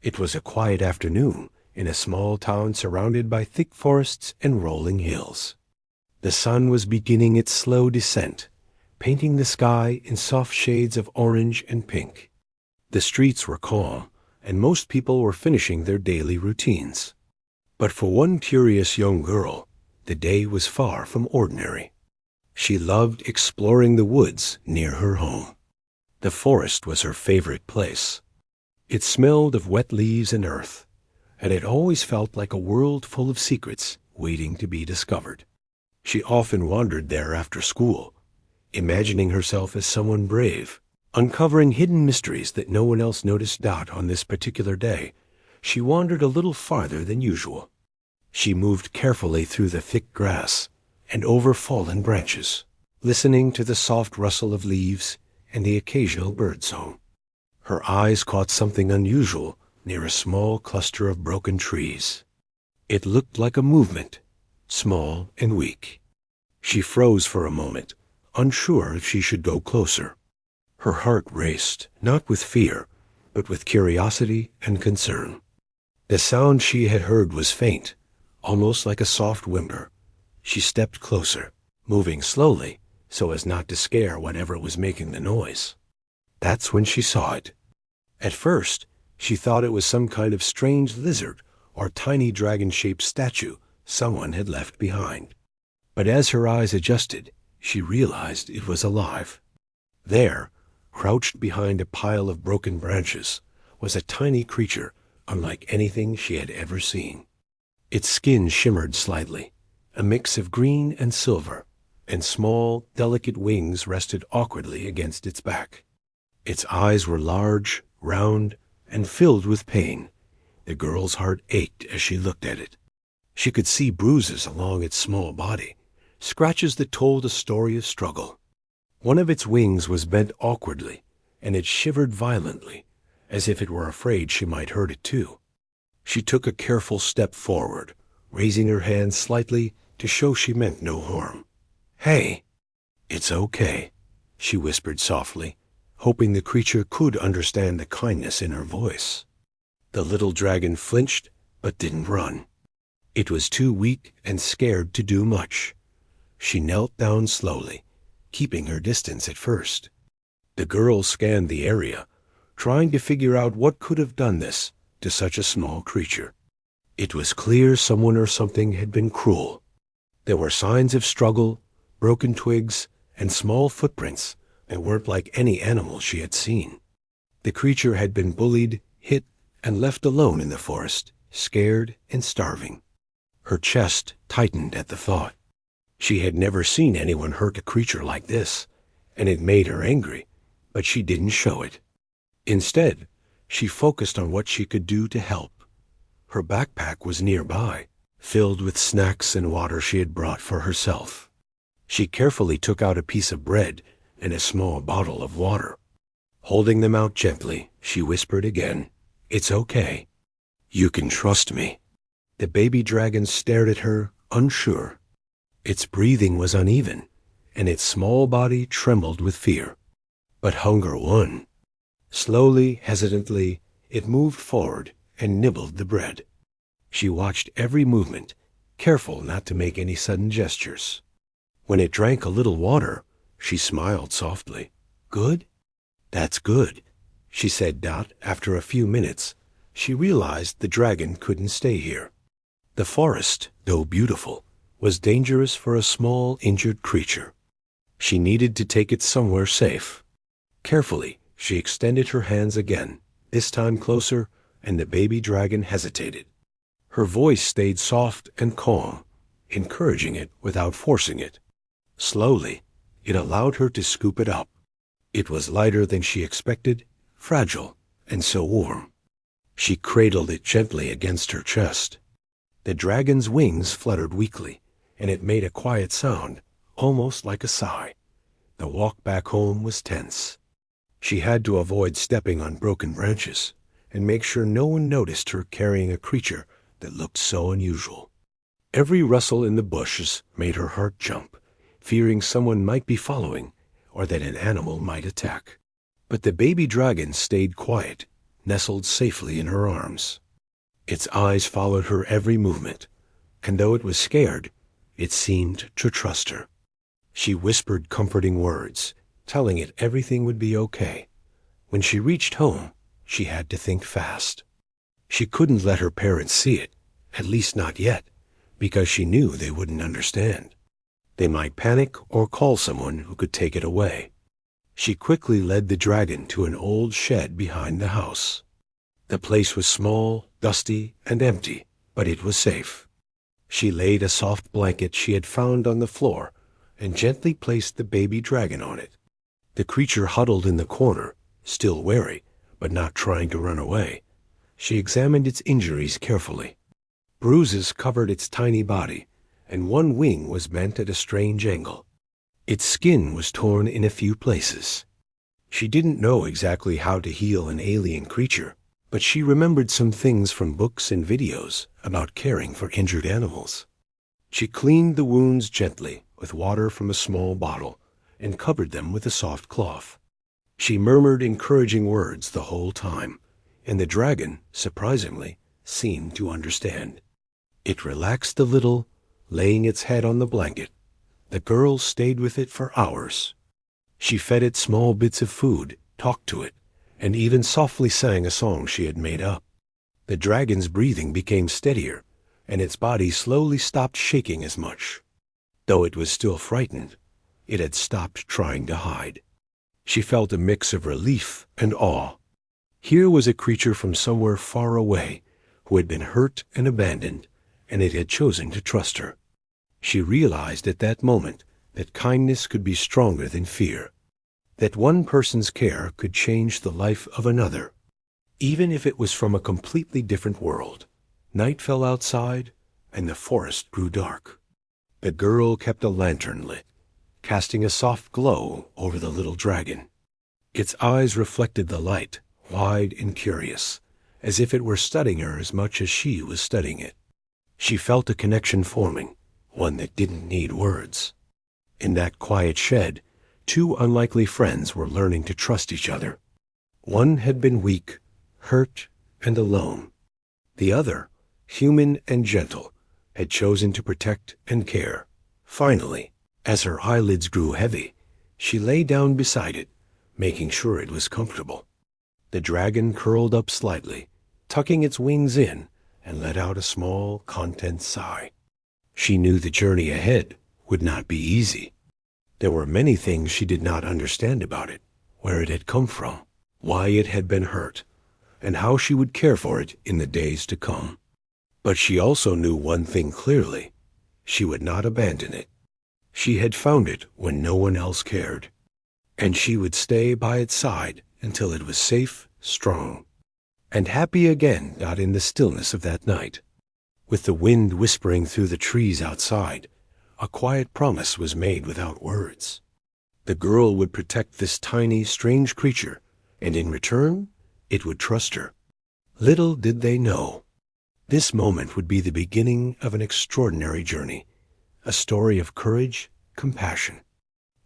It was a quiet afternoon in a small town surrounded by thick forests and rolling hills. The sun was beginning its slow descent, painting the sky in soft shades of orange and pink. The streets were calm, and most people were finishing their daily routines. But for one curious young girl, the day was far from ordinary. She loved exploring the woods near her home. The forest was her favorite place. It smelled of wet leaves and earth, and it always felt like a world full of secrets waiting to be discovered. She often wandered there after school, imagining herself as someone brave, uncovering hidden mysteries that no one else noticed. On this particular day, she wandered a little farther than usual. She moved carefully through the thick grass and over fallen branches, listening to the soft rustle of leaves and the occasional birdsong. Her eyes caught something unusual near a small cluster of broken trees. It looked like a movement, small and weak. She froze for a moment, unsure if she should go closer. Her heart raced, not with fear, but with curiosity and concern. The sound she had heard was faint, almost like a soft whimper. She stepped closer, moving slowly so as not to scare whatever was making the noise. That's when she saw it. At first, she thought it was some kind of strange lizard or tiny dragon-shaped statue someone had left behind. But as her eyes adjusted, she realized it was alive. There, crouched behind a pile of broken branches, was a tiny creature unlike anything she had ever seen. Its skin shimmered slightly, a mix of green and silver, and small, delicate wings rested awkwardly against its back. Its eyes were large, round, and filled with pain. The girl's heart ached as she looked at it. She could see bruises along its small body, scratches that told a story of struggle. One of its wings was bent awkwardly, and it shivered violently, as if it were afraid she might hurt it too. She took a careful step forward, raising her hand slightly to show she meant no harm. "Hey, it's okay," she whispered softly, hoping the creature could understand the kindness in her voice. The little dragon flinched, but didn't run. It was too weak and scared to do much. She knelt down slowly, keeping her distance at first. The girl scanned the area, trying to figure out what could have done this to such a small creature. It was clear someone or something had been cruel. There were signs of struggle, broken twigs, and small footprints that weren't like any animal she had seen. The creature had been bullied, hit, and left alone in the forest, scared and starving. Her chest tightened at the thought. She had never seen anyone hurt a creature like this, and it made her angry, but she didn't show it. Instead, she focused on what she could do to help. Her backpack was nearby, filled with snacks and water she had brought for herself. She carefully took out a piece of bread and a small bottle of water. Holding them out gently, she whispered again, "It's okay. You can trust me." The baby dragon stared at her, unsure. Its breathing was uneven, and its small body trembled with fear. But hunger won. Slowly, hesitantly, it moved forward and nibbled the bread. She watched every movement, careful not to make any sudden gestures. When it drank a little water, she smiled softly. "Good? That's good," she said. After a few minutes, she realized the dragon couldn't stay here. The forest, though beautiful, was dangerous for a small, injured creature. She needed to take it somewhere safe. Carefully, she extended her hands again, this time closer, and the baby dragon hesitated. Her voice stayed soft and calm, encouraging it without forcing it. Slowly, it allowed her to scoop it up. It was lighter than she expected, fragile, and so warm. She cradled it gently against her chest. The dragon's wings fluttered weakly, and it made a quiet sound, almost like a sigh. The walk back home was tense. She had to avoid stepping on broken branches and make sure no one noticed her carrying a creature that looked so unusual. Every rustle in the bushes made her heart jump, fearing someone might be following or that an animal might attack. But the baby dragon stayed quiet, nestled safely in her arms. Its eyes followed her every movement, and though it was scared, it seemed to trust her. She whispered comforting words, telling it everything would be okay. When she reached home, she had to think fast. She couldn't let her parents see it, at least not yet, because she knew they wouldn't understand. They might panic or call someone who could take it away. She quickly led the dragon to an old shed behind the house. The place was small, dusty, and empty, but it was safe. She laid a soft blanket she had found on the floor and gently placed the baby dragon on it. The creature huddled in the corner, still wary, but not trying to run away. She examined its injuries carefully. Bruises covered its tiny body, and one wing was bent at a strange angle. Its skin was torn in a few places. She didn't know exactly how to heal an alien creature, but she remembered some things from books and videos about caring for injured animals. She cleaned the wounds gently with water from a small bottle and covered them with a soft cloth. She murmured encouraging words the whole time, and the dragon, surprisingly, seemed to understand. It relaxed a little, laying its head on the blanket. The girl stayed with it for hours. She fed it small bits of food, talked to it, and even softly sang a song she had made up. The dragon's breathing became steadier, and its body slowly stopped shaking as much. Though it was still frightened, it had stopped trying to hide. She felt a mix of relief and awe. Here was a creature from somewhere far away who had been hurt and abandoned, and it had chosen to trust her. She realized at that moment that kindness could be stronger than fear, that one person's care could change the life of another, even if it was from a completely different world. Night fell outside, and the forest grew dark. The girl kept a lantern lit, casting a soft glow over the little dragon. Its eyes reflected the light, wide and curious, as if it were studying her as much as she was studying it. She felt a connection forming, one that didn't need words. In that quiet shed, two unlikely friends were learning to trust each other. One had been weak, hurt, and alone. The other, human and gentle, had chosen to protect and care. Finally, as her eyelids grew heavy, she lay down beside it, making sure it was comfortable. The dragon curled up slightly, tucking its wings in, and let out a small, content sigh. She knew the journey ahead would not be easy. There were many things she did not understand about it, where it had come from, why it had been hurt, and how she would care for it in the days to come. But she also knew one thing clearly: she would not abandon it. She had found it when no one else cared, and she would stay by its side until it was safe, strong, and happy again, not in the stillness of that night. With the wind whispering through the trees outside, a quiet promise was made without words. The girl would protect this tiny, strange creature, and in return, it would trust her. Little did they know, this moment would be the beginning of an extraordinary journey, a story of courage, compassion,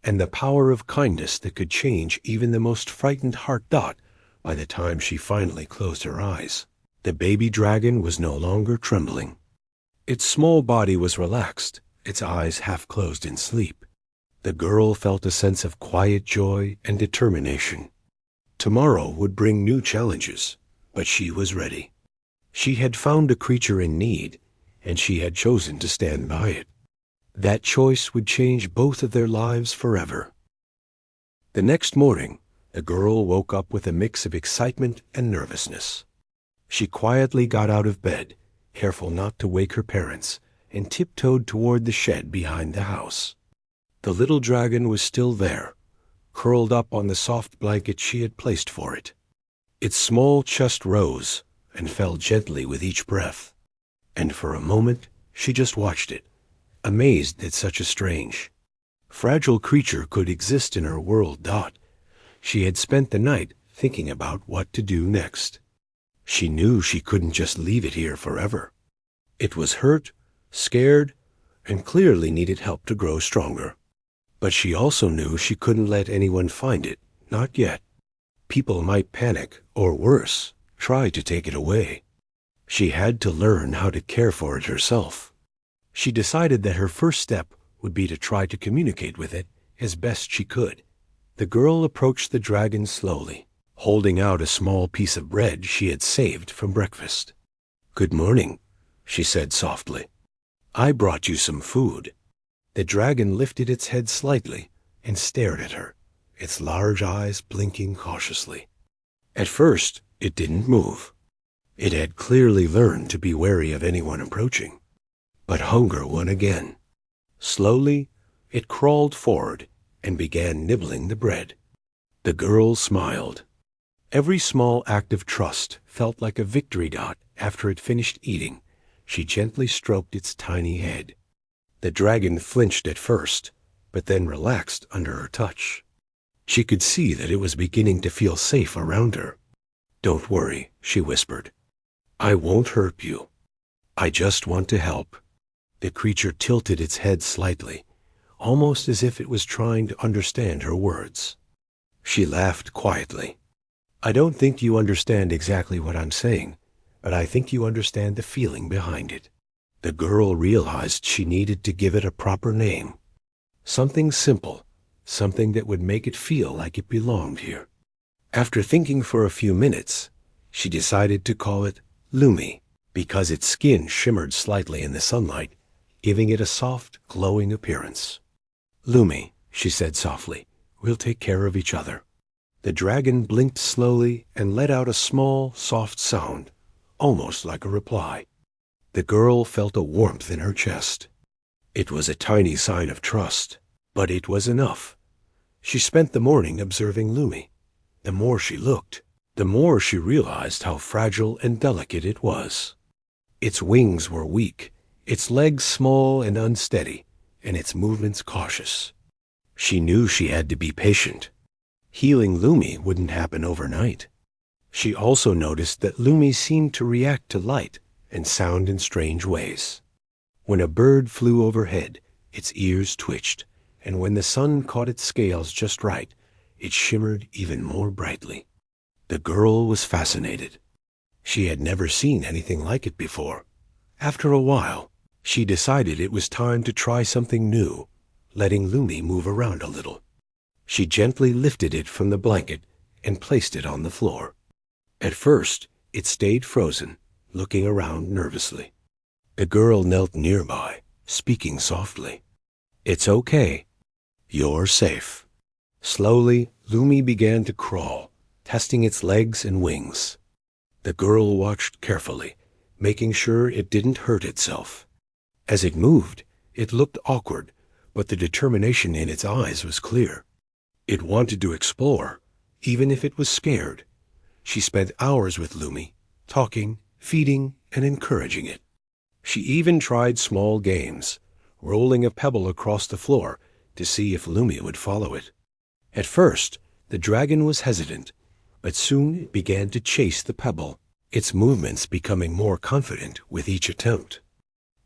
and the power of kindness that could change even the most frightened heart. By the time she finally closed her eyes, the baby dragon was no longer trembling. Its small body was relaxed, its eyes half closed in sleep. The girl felt a sense of quiet joy and determination. Tomorrow would bring new challenges, but she was ready. She had found a creature in need, and she had chosen to stand by it. That choice would change both of their lives forever. The next morning, the girl woke up with a mix of excitement and nervousness. She quietly got out of bed, careful not to wake her parents, and tiptoed toward the shed behind the house. The little dragon was still there, curled up on the soft blanket she had placed for it. Its small chest rose and fell gently with each breath, and for a moment she just watched it, amazed that such a strange, fragile creature could exist in her world. She had spent the night thinking about what to do next. She knew she couldn't just leave it here forever. It was hurt, scared, and clearly needed help to grow stronger. But she also knew she couldn't let anyone find it, not yet. People might panic, or worse, try to take it away. She had to learn how to care for it herself. She decided that her first step would be to try to communicate with it as best she could. The girl approached the dragon slowly, holding out a small piece of bread she had saved from breakfast. "Good morning," she said softly. "I brought you some food." The dragon lifted its head slightly and stared at her, its large eyes blinking cautiously. At first, it didn't move. It had clearly learned to be wary of anyone approaching. But hunger won again. Slowly, it crawled forward and began nibbling the bread. The girl smiled. Every small act of trust felt like a victory dot after it finished eating. She gently stroked its tiny head. The dragon flinched at first, but then relaxed under her touch. She could see that it was beginning to feel safe around her. "Don't worry," she whispered. "I won't hurt you. I just want to help." The creature tilted its head slightly, almost as if it was trying to understand her words. She laughed quietly. "I don't think you understand exactly what I'm saying, but I think you understand the feeling behind it." The girl realized she needed to give it a proper name. Something simple, something that would make it feel like it belonged here. After thinking for a few minutes, she decided to call it Lumi, because its skin shimmered slightly in the sunlight, giving it a soft, glowing appearance. "Lumi," she said softly, "we'll take care of each other." The dragon blinked slowly and let out a small, soft sound, almost like a reply. The girl felt a warmth in her chest. It was a tiny sign of trust, but it was enough. She spent the morning observing Lumi. The more she looked, the more she realized how fragile and delicate it was. Its wings were weak, its legs small and unsteady, and its movements cautious. She knew she had to be patient. Healing Lumi wouldn't happen overnight. She also noticed that Lumi seemed to react to light and sound in strange ways. When a bird flew overhead, its ears twitched, and when the sun caught its scales just right, it shimmered even more brightly. The girl was fascinated. She had never seen anything like it before. After a while, she decided it was time to try something new, letting Lumi move around a little. She gently lifted it from the blanket and placed it on the floor. At first, it stayed frozen, looking around nervously. The girl knelt nearby, speaking softly. "It's okay. You're safe." Slowly, Lumi began to crawl, testing its legs and wings. The girl watched carefully, making sure it didn't hurt itself. As it moved, it looked awkward, but the determination in its eyes was clear. It wanted to explore, even if it was scared. She spent hours with Lumi, talking, feeding, and encouraging it. She even tried small games, rolling a pebble across the floor to see if Lumi would follow it. At first, the dragon was hesitant, but soon it began to chase the pebble, its movements becoming more confident with each attempt.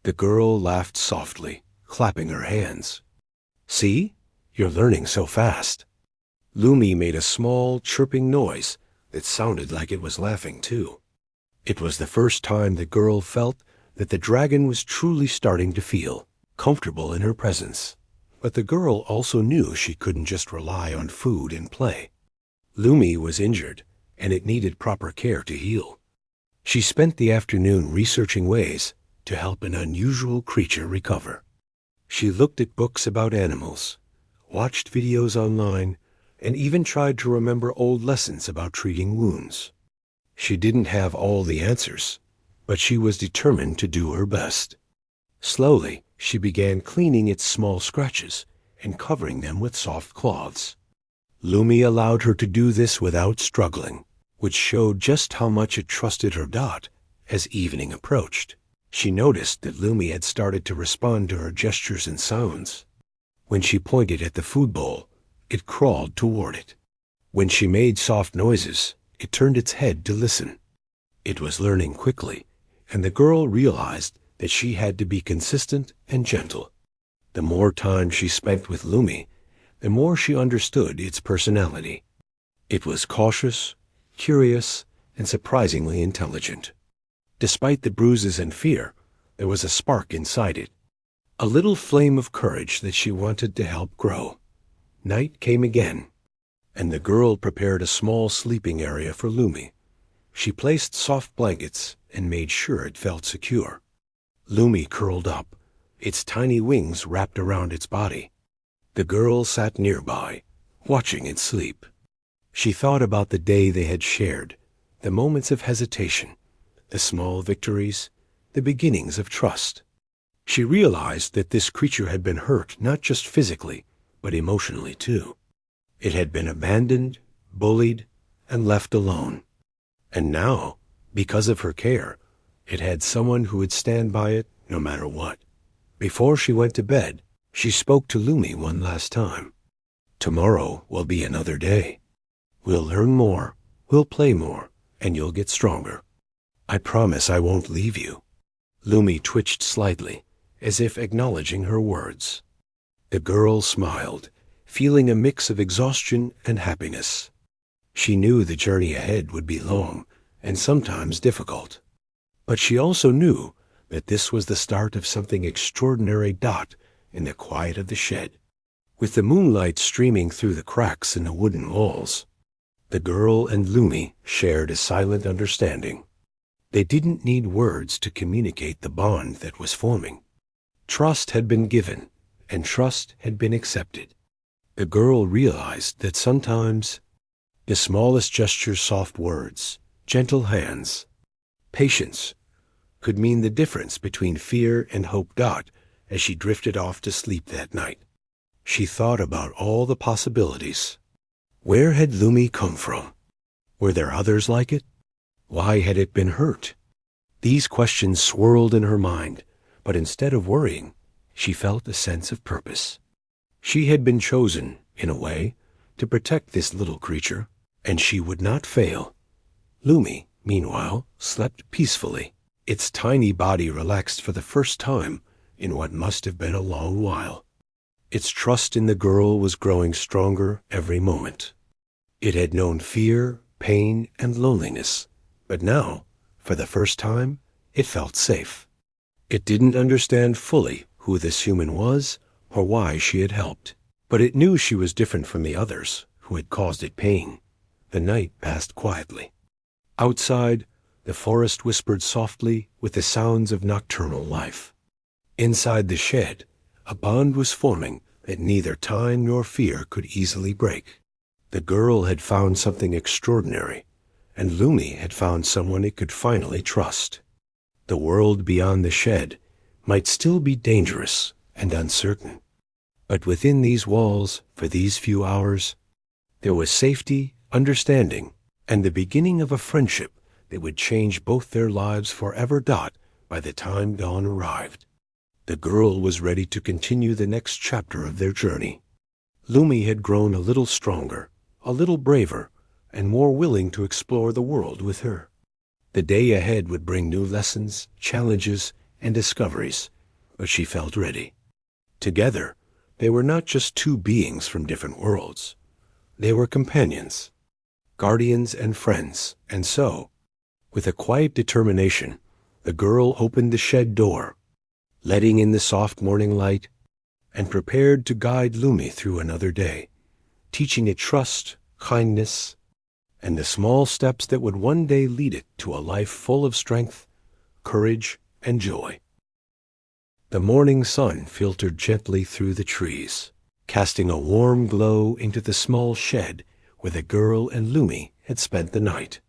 The girl laughed softly, clapping her hands. "See? You're learning so fast." Lumi made a small, chirping noise that sounded like it was laughing too. It was the first time the girl felt that the dragon was truly starting to feel comfortable in her presence. But the girl also knew she couldn't just rely on food and play. Lumi was injured, and it needed proper care to heal. She spent the afternoon researching ways to help an unusual creature recover. She looked at books about animals, watched videos online, and even tried to remember old lessons about treating wounds. She didn't have all the answers, but she was determined to do her best. Slowly, she began cleaning its small scratches and covering them with soft cloths. Lumi allowed her to do this without struggling, which showed just how much it trusted her dot. As evening approached, she noticed that Lumi had started to respond to her gestures and sounds. When she pointed at the food bowl, it crawled toward it. When she made soft noises, it turned its head to listen. It was learning quickly, and the girl realized that she had to be consistent and gentle. The more time she spent with Lumi, the more she understood its personality. It was cautious, curious, and surprisingly intelligent. Despite the bruises and fear, there was a spark inside it, a little flame of courage that she wanted to help grow. Night came again, and the girl prepared a small sleeping area for Lumi. She placed soft blankets and made sure it felt secure. Lumi curled up, its tiny wings wrapped around its body. The girl sat nearby, watching it sleep. She thought about the day they had shared, the moments of hesitation, the small victories, the beginnings of trust. She realized that this creature had been hurt not just physically, but emotionally too. It had been abandoned, bullied, and left alone. And now, because of her care, it had someone who would stand by it no matter what. Before she went to bed, she spoke to Lumi one last time. Tomorrow will be another day. We'll learn more, we'll play more, and you'll get stronger. I promise I won't leave you. Lumi twitched slightly, as if acknowledging her words. The girl smiled, feeling a mix of exhaustion and happiness. She knew the journey ahead would be long and sometimes difficult. But she also knew that this was the start of something extraordinary. In the quiet of the shed, with the moonlight streaming through the cracks in the wooden walls, the girl and Lumi shared a silent understanding. They didn't need words to communicate the bond that was forming. Trust had been given, and trust had been accepted. The girl realized that sometimes the smallest gestures, soft words, gentle hands, patience, could mean the difference between fear and hope. As she drifted off to sleep that night, she thought about all the possibilities. Where had Lumi come from? Were there others like it? Why had it been hurt? These questions swirled in her mind, but instead of worrying, she felt a sense of purpose. She had been chosen, in a way, to protect this little creature, and she would not fail. Lumi, meanwhile, slept peacefully, its tiny body relaxed for the first time in what must have been a long while. Its trust in the girl was growing stronger every moment. It had known fear, pain, and loneliness, but now, for the first time, it felt safe. It didn't understand fully who this human was or why she had helped, but it knew she was different from the others who had caused it pain. The night passed quietly. Outside, the forest whispered softly with the sounds of nocturnal life. Inside the shed, a bond was forming that neither time nor fear could easily break. The girl had found something extraordinary, and Lumi had found someone it could finally trust. The world beyond the shed might still be dangerous and uncertain, but within these walls, for these few hours, there was safety, understanding, and the beginning of a friendship that would change both their lives forever. By the time dawn arrived, the girl was ready to continue the next chapter of their journey. Lumi had grown a little stronger, a little braver, and more willing to explore the world with her. The day ahead would bring new lessons, challenges, and discoveries, but she felt ready. Together, they were not just two beings from different worlds. They were companions, guardians, and friends, and so, with a quiet determination, the girl opened the shed door, letting in the soft morning light, and prepared to guide Lumi through another day, teaching it trust, kindness, and the small steps that would one day lead it to a life full of strength, courage, and joy. The morning sun filtered gently through the trees, casting a warm glow into the small shed where the girl and Lumi had spent the night.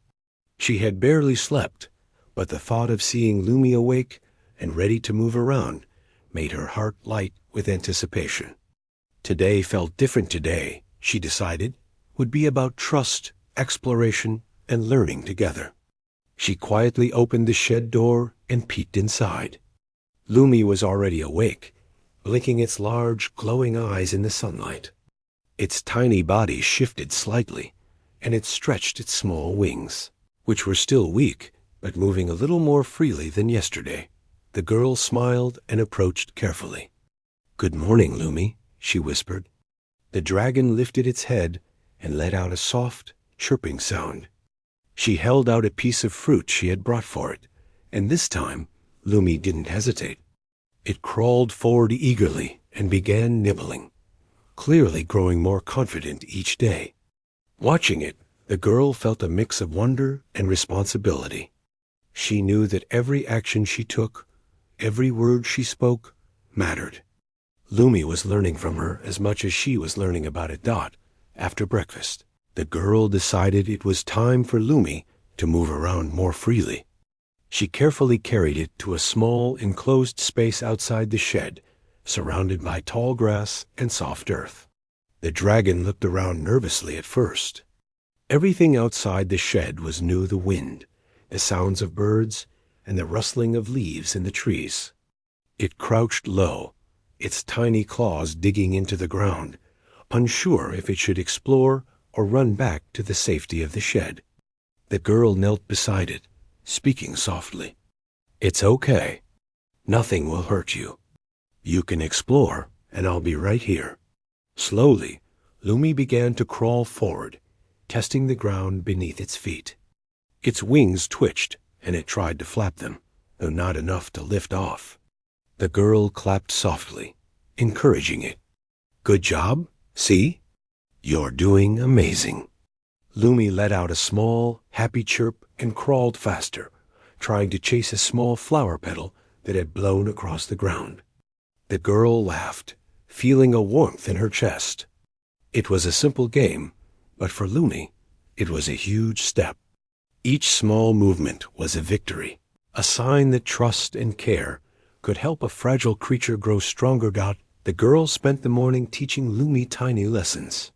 She had barely slept, but the thought of seeing Lumi awake and ready to move around made her heart light with anticipation. Today felt different. Today, she decided, would be about trust, exploration, and learning together. She quietly opened the shed door and peeked inside. Lumi was already awake, blinking its large, glowing eyes in the sunlight. Its tiny body shifted slightly, and it stretched its small wings, which were still weak, but moving a little more freely than yesterday. The girl smiled and approached carefully. "Good morning, Lumi," she whispered. The dragon lifted its head and let out a soft, chirping sound. She held out a piece of fruit she had brought for it, and this time Lumi didn't hesitate. It crawled forward eagerly and began nibbling, clearly growing more confident each day. Watching it, the girl felt a mix of wonder and responsibility. She knew that every action she took, every word she spoke, mattered. Lumi was learning from her as much as she was learning about it. After breakfast, the girl decided it was time for Lumi to move around more freely. She carefully carried it to a small enclosed space outside the shed, surrounded by tall grass and soft earth. The dragon looked around nervously at first. Everything outside the shed was new: the wind, the sounds of birds, and the rustling of leaves in the trees. It crouched low, its tiny claws digging into the ground, unsure if it should explore or run back to the safety of the shed. The girl knelt beside it, speaking softly. "It's okay. Nothing will hurt you. You can explore, and I'll be right here." Slowly, Lumi began to crawl forward, testing the ground beneath its feet. Its wings twitched, and it tried to flap them, though not enough to lift off. The girl clapped softly, encouraging it. "Good job. See? You're doing amazing." Lumi let out a small, happy chirp and crawled faster, trying to chase a small flower petal that had blown across the ground. The girl laughed, feeling a warmth in her chest. It was a simple game, but for Lumi, it was a huge step. Each small movement was a victory, a sign that trust and care could help a fragile creature grow stronger. The girl spent the morning teaching Lumi tiny lessons.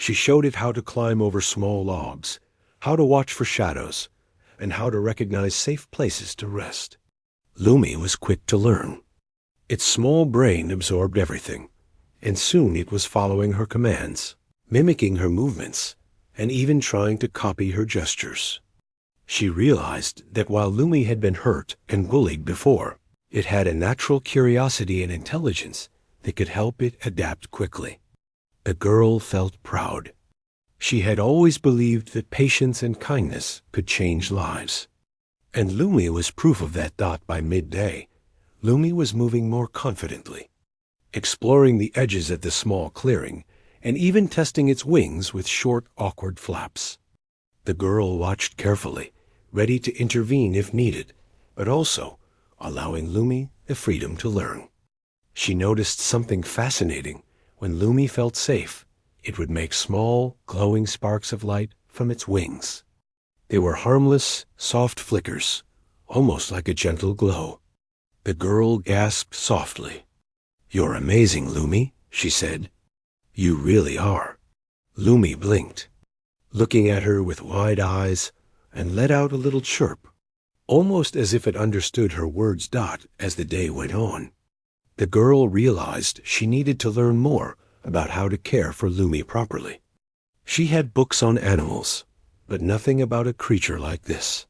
She showed it how to climb over small logs, how to watch for shadows, and how to recognize safe places to rest. Lumi was quick to learn. Its small brain absorbed everything, and soon it was following her commands, mimicking her movements, and even trying to copy her gestures. She realized that while Lumi had been hurt and bullied before, it had a natural curiosity and intelligence that could help it adapt quickly. The girl felt proud. She had always believed that patience and kindness could change lives. And Lumi was proof of that. By midday, Lumi was moving more confidently, exploring the edges of the small clearing, and even testing its wings with short, awkward flaps. The girl watched carefully, ready to intervene if needed, but also allowing Lumi the freedom to learn. She noticed something fascinating. When Lumi felt safe, it would make small, glowing sparks of light from its wings. They were harmless, soft flickers, almost like a gentle glow. The girl gasped softly. "You're amazing, Lumi," she said. "You really are." Lumi blinked, looking at her with wide eyes, and let out a little chirp, almost as if it understood her words. As the day went on, the girl realized she needed to learn more about how to care for Lumi properly. She had books on animals, but nothing about a creature like this.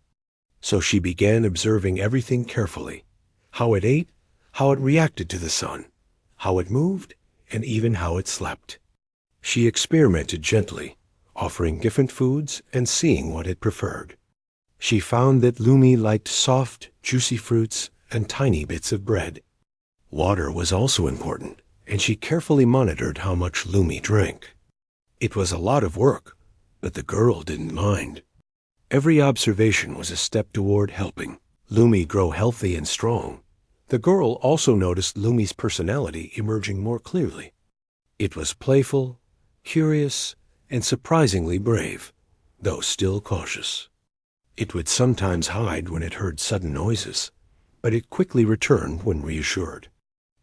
So she began observing everything carefully: how it ate, how it reacted to the sun, how it moved, and even how it slept. She experimented gently, offering different foods and seeing what it preferred. She found that Lumi liked soft, juicy fruits and tiny bits of bread. Water was also important, and she carefully monitored how much Lumi drank. It was a lot of work, but the girl didn't mind. Every observation was a step toward helping Lumi grow healthy and strong. The girl also noticed Lumi's personality emerging more clearly. It was playful, curious, and surprisingly brave, though still cautious. It would sometimes hide when it heard sudden noises, but it quickly returned when reassured.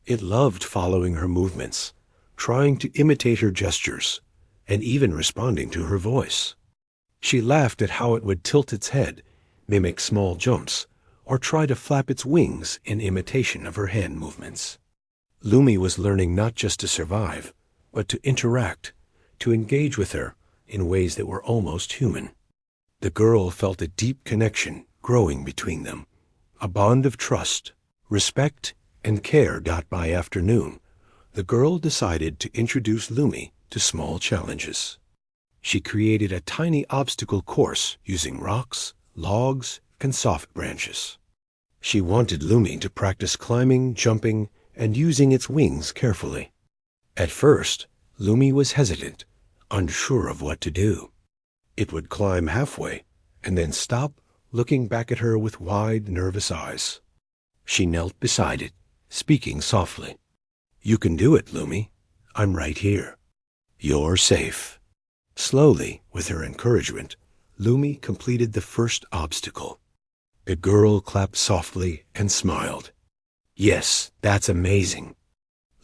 It loved following her movements, trying to imitate her gestures, and even responding to her voice. She laughed at how it would tilt its head, mimic small jumps, or try to flap its wings in imitation of her hand movements. Lumi was learning not just to survive, but to interact, to engage with her in ways that were almost human. The girl felt a deep connection growing between them, a bond of trust, respect, and care. By afternoon, the girl decided to introduce Lumi to small challenges. She created a tiny obstacle course using rocks, logs, and soft branches. She wanted Lumi to practice climbing, jumping, and using its wings carefully. At first, Lumi was hesitant, unsure of what to do. It would climb halfway, and then stop, looking back at her with wide, nervous eyes. She knelt beside it, speaking softly. "You can do it, Lumi. I'm right here. You're safe." Slowly, with her encouragement, Lumi completed the first obstacle. The girl clapped softly and smiled. "Yes, that's amazing."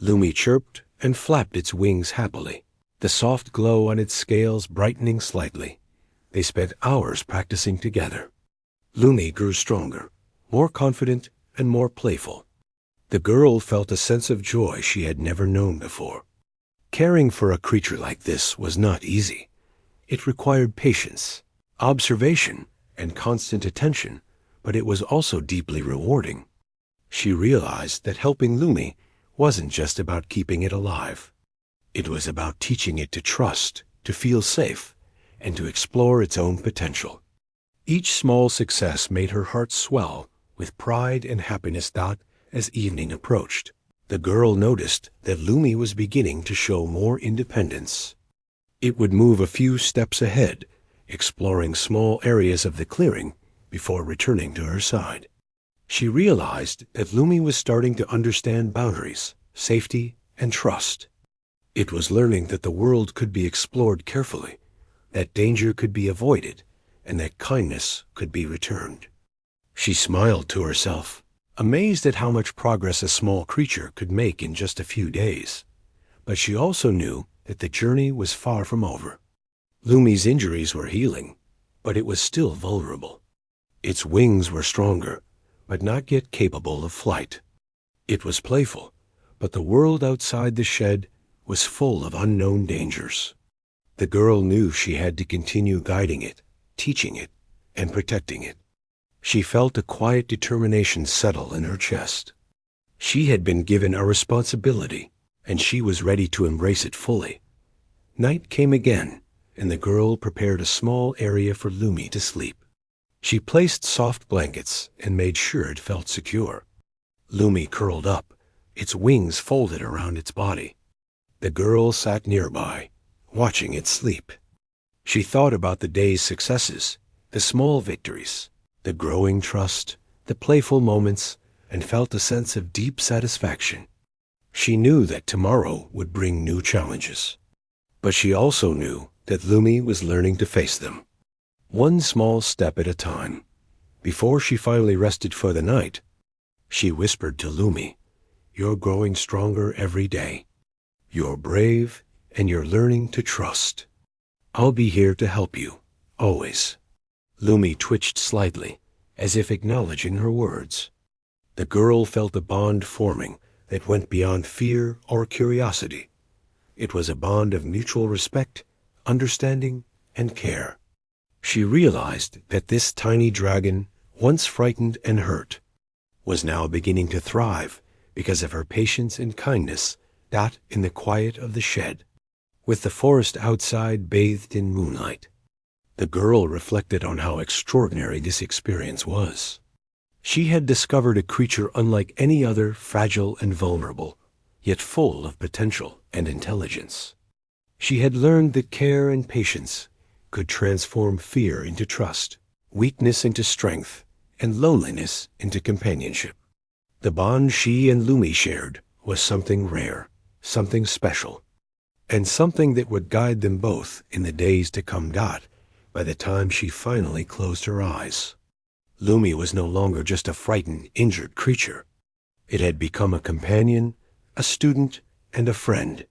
Lumi chirped and flapped its wings happily, the soft glow on its scales brightening slightly. They spent hours practicing together. Lumi grew stronger, more confident, and more playful. The girl felt a sense of joy she had never known before. Caring for a creature like this was not easy. It required patience, observation, and constant attention, but it was also deeply rewarding. She realized that helping Lumi wasn't just about keeping it alive. It was about teaching it to trust, to feel safe, and to explore its own potential. Each small success made her heart swell with pride and happiness. As evening approached, the girl noticed that Lumi was beginning to show more independence. It would move a few steps ahead, exploring small areas of the clearing before returning to her side. She realized that Lumi was starting to understand boundaries, safety, and trust. It was learning that the world could be explored carefully, that danger could be avoided, and that kindness could be returned. She smiled to herself, amazed at how much progress a small creature could make in just a few days. But she also knew that the journey was far from over. Lumi's injuries were healing, but it was still vulnerable. Its wings were stronger, but not yet capable of flight. It was playful, but the world outside the shed was full of unknown dangers. The girl knew she had to continue guiding it, teaching it, and protecting it. She felt a quiet determination settle in her chest. She had been given a responsibility, and she was ready to embrace it fully. Night came again, and the girl prepared a small area for Lumi to sleep. She placed soft blankets and made sure it felt secure. Lumi curled up, its wings folded around its body. The girl sat nearby, watching it sleep. She thought about the day's successes, the small victories, the growing trust, the playful moments, and felt a sense of deep satisfaction. She knew that tomorrow would bring new challenges. But she also knew that Lumi was learning to face them, one small step at a time. Before she finally rested for the night, she whispered to Lumi, "You're growing stronger every day. You're brave, and you're learning to trust. I'll be here to help you, always." Lumi twitched slightly, as if acknowledging her words. The girl felt a bond forming that went beyond fear or curiosity. It was a bond of mutual respect, understanding, and care. She realized that this tiny dragon, once frightened and hurt, was now beginning to thrive because of her patience and kindness in the quiet of the shed. With the forest outside bathed in moonlight, the girl reflected on how extraordinary this experience was. She had discovered a creature unlike any other, fragile and vulnerable, yet full of potential and intelligence. She had learned that care and patience could transform fear into trust, weakness into strength, and loneliness into companionship. The bond she and Lumi shared was something rare, something special, and something that would guide them both in the days to come. By the time she finally closed her eyes, Lumi was no longer just a frightened, injured creature. It had become a companion, a student, and a friend.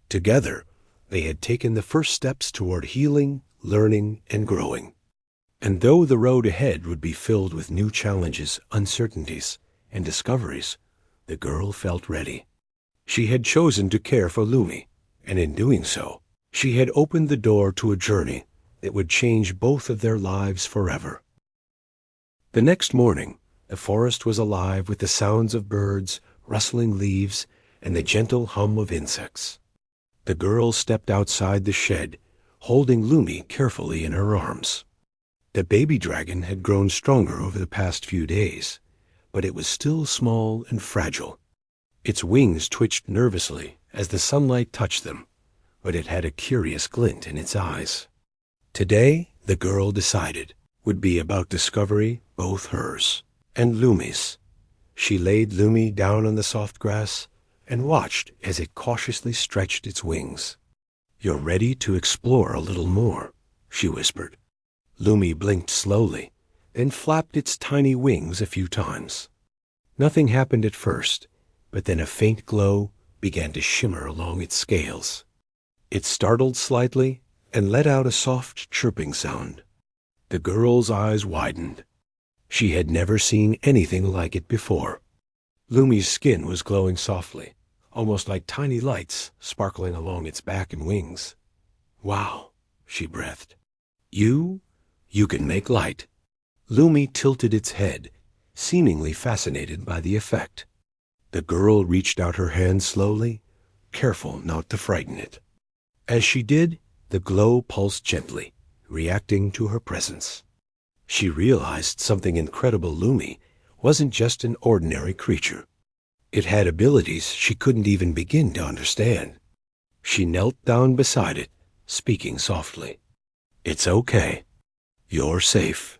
Together, they had taken the first steps toward healing, learning, and growing. And though the road ahead would be filled with new challenges, uncertainties, and discoveries, the girl felt ready. She had chosen to care for Lumi, and in doing so, she had opened the door to a journey that would change both of their lives forever. The next morning, the forest was alive with the sounds of birds, rustling leaves, and the gentle hum of insects. The girl stepped outside the shed, holding Lumi carefully in her arms. The baby dragon had grown stronger over the past few days, but it was still small and fragile. Its wings twitched nervously as the sunlight touched them, but it had a curious glint in its eyes. Today, the girl decided, would be about discovery, both hers and Lumi's. She laid Lumi down on the soft grass and watched as it cautiously stretched its wings. "You're ready to explore a little more," she whispered. Lumi blinked slowly, then flapped its tiny wings a few times. Nothing happened at first, but then a faint glow began to shimmer along its scales. It startled slightly and let out a soft chirping sound. The girl's eyes widened. She had never seen anything like it before. Lumi's skin was glowing softly, almost like tiny lights sparkling along its back and wings. "Wow," she breathed. You can make light." Lumi tilted its head, seemingly fascinated by the effect. The girl reached out her hand slowly, careful not to frighten it. As she did, the glow pulsed gently, reacting to her presence. She realized something incredible. Lumi wasn't just an ordinary creature. It had abilities she couldn't even begin to understand. She knelt down beside it, speaking softly. "It's okay. You're safe.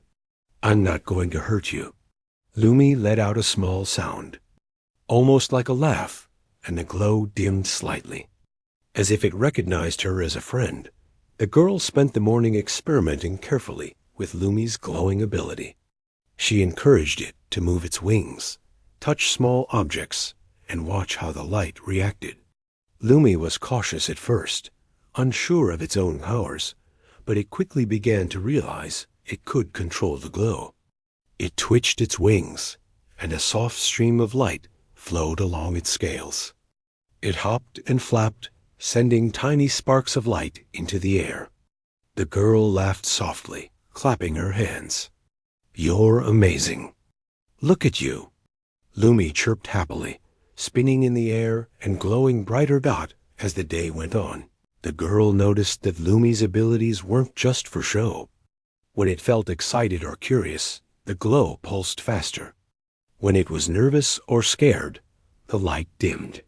I'm not going to hurt you." Lumi let out a small sound, almost like a laugh, and the glow dimmed slightly. As if it recognized her as a friend, the girl spent the morning experimenting carefully with Lumi's glowing ability. She encouraged it to move its wings, touch small objects, and watch how the light reacted. Lumi was cautious at first, unsure of its own powers, but it quickly began to realize it could control the glow. It twitched its wings, and a soft stream of light flowed along its scales. It hopped and flapped, sending tiny sparks of light into the air. The girl laughed softly, clapping her hands. "You're amazing. Look at you." Lumi chirped happily, spinning in the air and glowing brighter dot as the day went on. The girl noticed that Lumi's abilities weren't just for show. When it felt excited or curious, the glow pulsed faster. When it was nervous or scared, the light dimmed.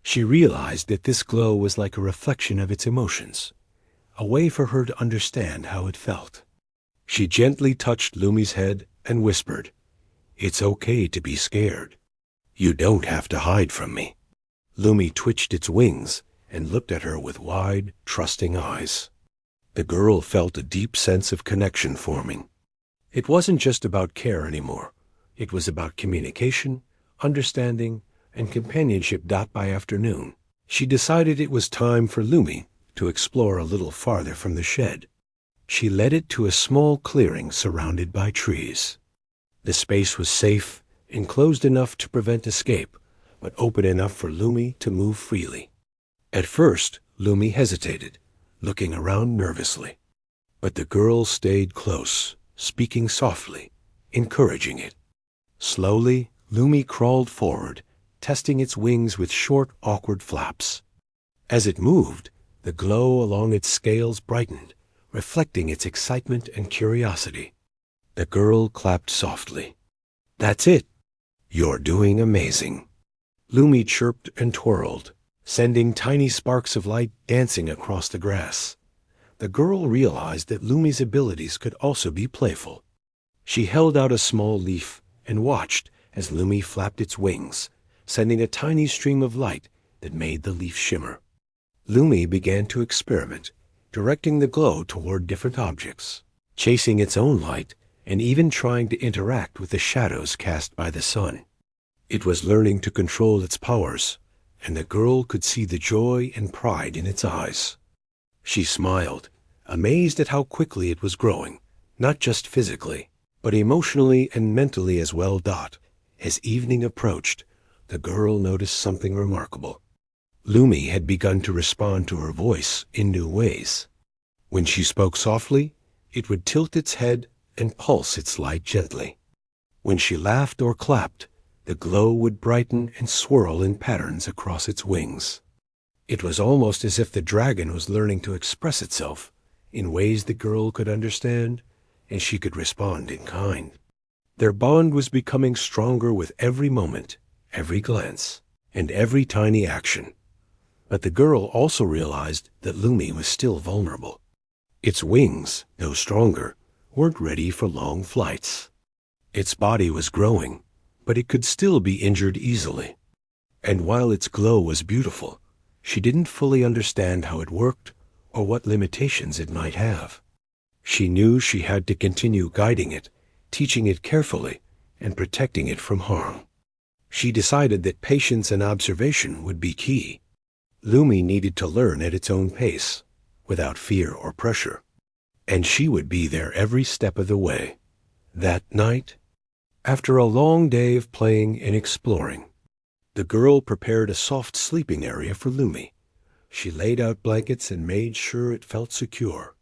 She realized that this glow was like a reflection of its emotions, a way for her to understand how it felt. She gently touched Lumi's head and whispered, "It's okay to be scared. You don't have to hide from me." Lumi twitched its wings and looked at her with wide, trusting eyes. The girl felt a deep sense of connection forming. It wasn't just about care anymore. It was about communication, understanding, and companionship. By afternoon, she decided it was time for Lumi to explore a little farther from the shed. She led it to a small clearing surrounded by trees. The space was safe, enclosed enough to prevent escape, but open enough for Lumi to move freely. At first, Lumi hesitated, looking around nervously. But the girl stayed close, speaking softly, encouraging it. Slowly, Lumi crawled forward, testing its wings with short, awkward flaps. As it moved, the glow along its scales brightened, reflecting its excitement and curiosity. The girl clapped softly. "That's it. You're doing amazing." Lumi chirped and twirled, sending tiny sparks of light dancing across the grass. The girl realized that Lumi's abilities could also be playful. She held out a small leaf and watched as Lumi flapped its wings, sending a tiny stream of light that made the leaf shimmer. Lumi began to experiment, directing the glow toward different objects, chasing its own light, and even trying to interact with the shadows cast by the sun. It was learning to control its powers, and the girl could see the joy and pride in its eyes. She smiled, amazed at how quickly it was growing, not just physically, but emotionally and mentally as well. As evening approached, the girl noticed something remarkable. Lumi had begun to respond to her voice in new ways. When she spoke softly, it would tilt its head and pulse its light gently. When she laughed or clapped, the glow would brighten and swirl in patterns across its wings. It was almost as if the dragon was learning to express itself, in ways the girl could understand, and she could respond in kind. Their bond was becoming stronger with every moment, every glance, and every tiny action. But the girl also realized that Lumi was still vulnerable. Its wings, though stronger, weren't ready for long flights. Its body was growing, but it could still be injured easily. And while its glow was beautiful, she didn't fully understand how it worked or what limitations it might have. She knew she had to continue guiding it, teaching it carefully, and protecting it from harm. She decided that patience and observation would be key. Lumi needed to learn at its own pace, without fear or pressure, and she would be there every step of the way. That night, after a long day of playing and exploring, the girl prepared a soft sleeping area for Lumi. She laid out blankets and made sure it felt secure.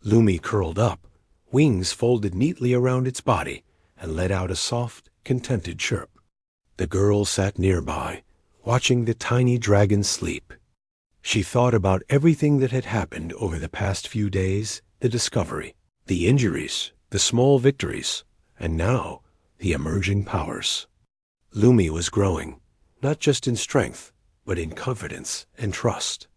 Lumi curled up, wings folded neatly around its body, and let out a soft, contented chirp. The girl sat nearby, watching the tiny dragon sleep. She thought about everything that had happened over the past few days, the discovery, the injuries, the small victories, and now the emerging powers. Lumi was growing, not just in strength, but in confidence and trust.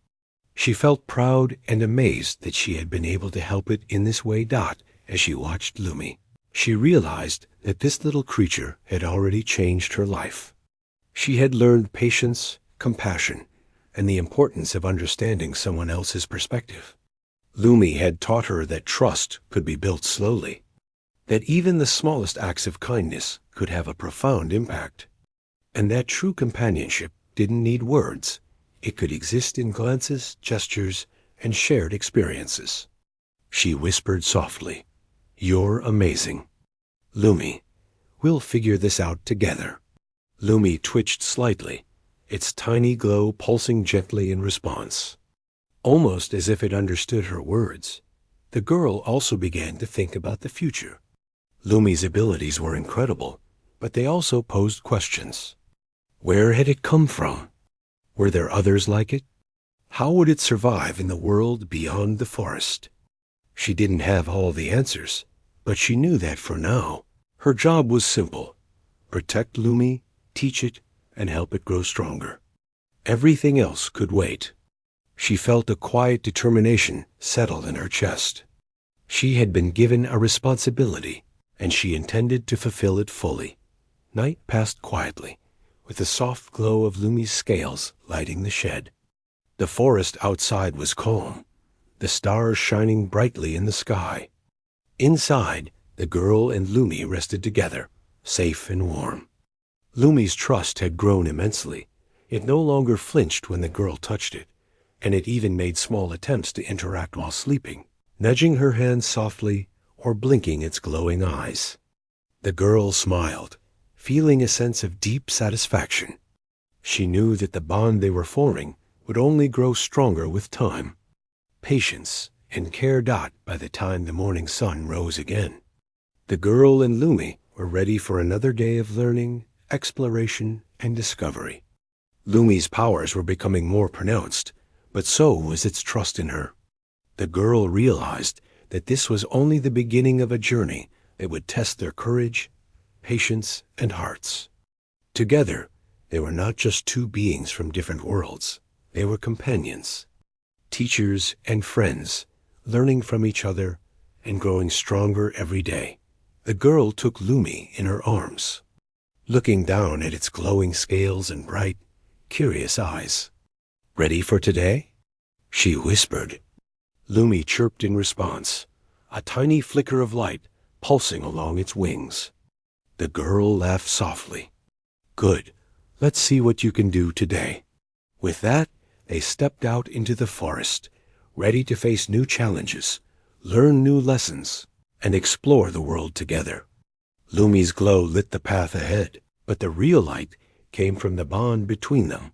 She felt proud and amazed that she had been able to help it in this way. As she watched Lumi, she realized that this little creature had already changed her life. She had learned patience, compassion, and the importance of understanding someone else's perspective. Lumi had taught her that trust could be built slowly, that even the smallest acts of kindness could have a profound impact, and that true companionship didn't need words. It could exist in glances, gestures, and shared experiences. She whispered softly, "You're amazing. Lumi, we'll figure this out together." Lumi twitched slightly, its tiny glow pulsing gently in response. Almost as if it understood her words, the girl also began to think about the future. Lumi's abilities were incredible, but they also posed questions. Where had it come from? Were there others like it? How would it survive in the world beyond the forest? She didn't have all the answers, but she knew that for now, her job was simple: protect Lumi, teach it, and help it grow stronger. Everything else could wait. She felt a quiet determination settle in her chest. She had been given a responsibility, and she intended to fulfill it fully. Night passed quietly, with the soft glow of Lumi's scales lighting the shed. The forest outside was calm, the stars shining brightly in the sky. Inside, the girl and Lumi rested together, safe and warm. Lumi's trust had grown immensely. It no longer flinched when the girl touched it, and it even made small attempts to interact while sleeping, nudging her hand softly or blinking its glowing eyes. The girl smiled, feeling a sense of deep satisfaction. She knew that the bond they were forming would only grow stronger with time, patience, and care. By the time the morning sun rose again, the girl and Lumi were ready for another day of learning, exploration, and discovery. Lumi's powers were becoming more pronounced, but so was its trust in her. The girl realized that this was only the beginning of a journey that would test their courage, patience, and hearts. Together, they were not just two beings from different worlds. They were companions, teachers, and friends, learning from each other and growing stronger every day. The girl took Lumi in her arms, looking down at its glowing scales and bright, curious eyes. "Ready for today?" she whispered. Lumi chirped in response, a tiny flicker of light pulsing along its wings. The girl laughed softly. "Good. Let's see what you can do today." With that, they stepped out into the forest, ready to face new challenges, learn new lessons, and explore the world together. Lumi's glow lit the path ahead, but the real light came from the bond between them,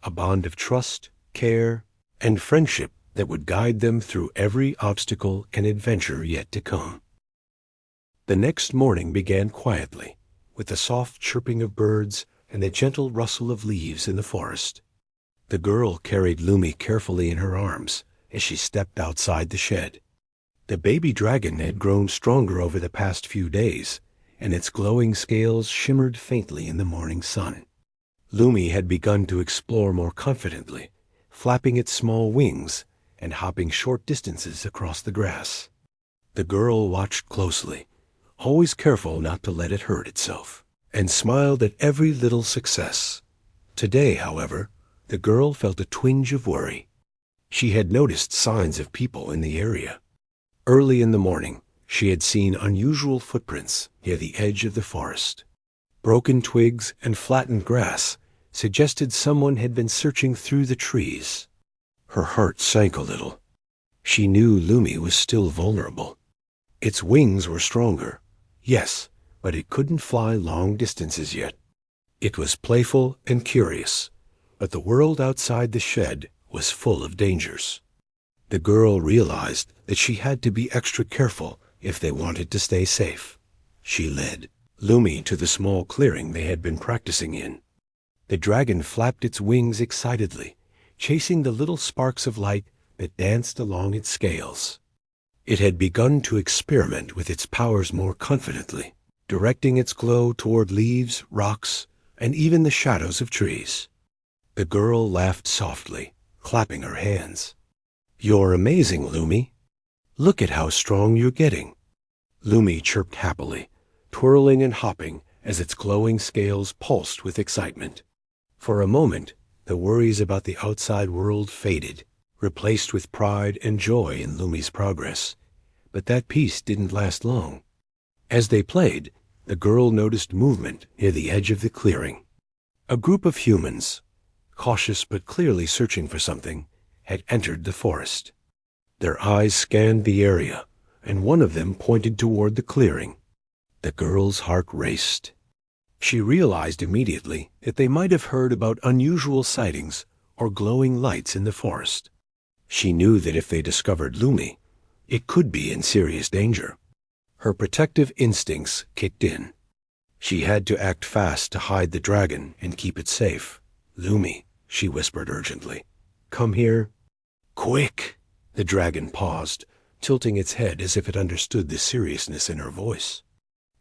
a bond of trust, care, and friendship that would guide them through every obstacle and adventure yet to come. The next morning began quietly, with the soft chirping of birds and the gentle rustle of leaves in the forest. The girl carried Lumi carefully in her arms as she stepped outside the shed. The baby dragon had grown stronger over the past few days, and its glowing scales shimmered faintly in the morning sun. Lumi had begun to explore more confidently, flapping its small wings and hopping short distances across the grass. The girl watched closely, always careful not to let it hurt itself, and smiled at every little success. Today, however, the girl felt a twinge of worry. She had noticed signs of people in the area. Early in the morning, she had seen unusual footprints near the edge of the forest. Broken twigs and flattened grass suggested someone had been searching through the trees. Her heart sank a little. She knew Lumi was still vulnerable. Its wings were stronger, yes, but it couldn't fly long distances yet. It was playful and curious, but the world outside the shed was full of dangers. The girl realized that she had to be extra careful if they wanted to stay safe. She led Lumi to the small clearing they had been practicing in. The dragon flapped its wings excitedly, chasing the little sparks of light that danced along its scales. It had begun to experiment with its powers more confidently, directing its glow toward leaves, rocks, and even the shadows of trees. The girl laughed softly, clapping her hands. "You're amazing, Lumi. Look at how strong you're getting." Lumi chirped happily, twirling and hopping as its glowing scales pulsed with excitement. For a moment, the worries about the outside world faded, replaced with pride and joy in Lumi's progress. But that peace didn't last long. As they played, the girl noticed movement near the edge of the clearing. A group of humans, cautious but clearly searching for something, had entered the forest. Their eyes scanned the area, and one of them pointed toward the clearing. The girl's heart raced. She realized immediately that they might have heard about unusual sightings or glowing lights in the forest. She knew that if they discovered Lumi, it could be in serious danger. Her protective instincts kicked in. She had to act fast to hide the dragon and keep it safe. "Lumi," she whispered urgently, "come here." "Quick!" The dragon paused, tilting its head as if it understood the seriousness in her voice.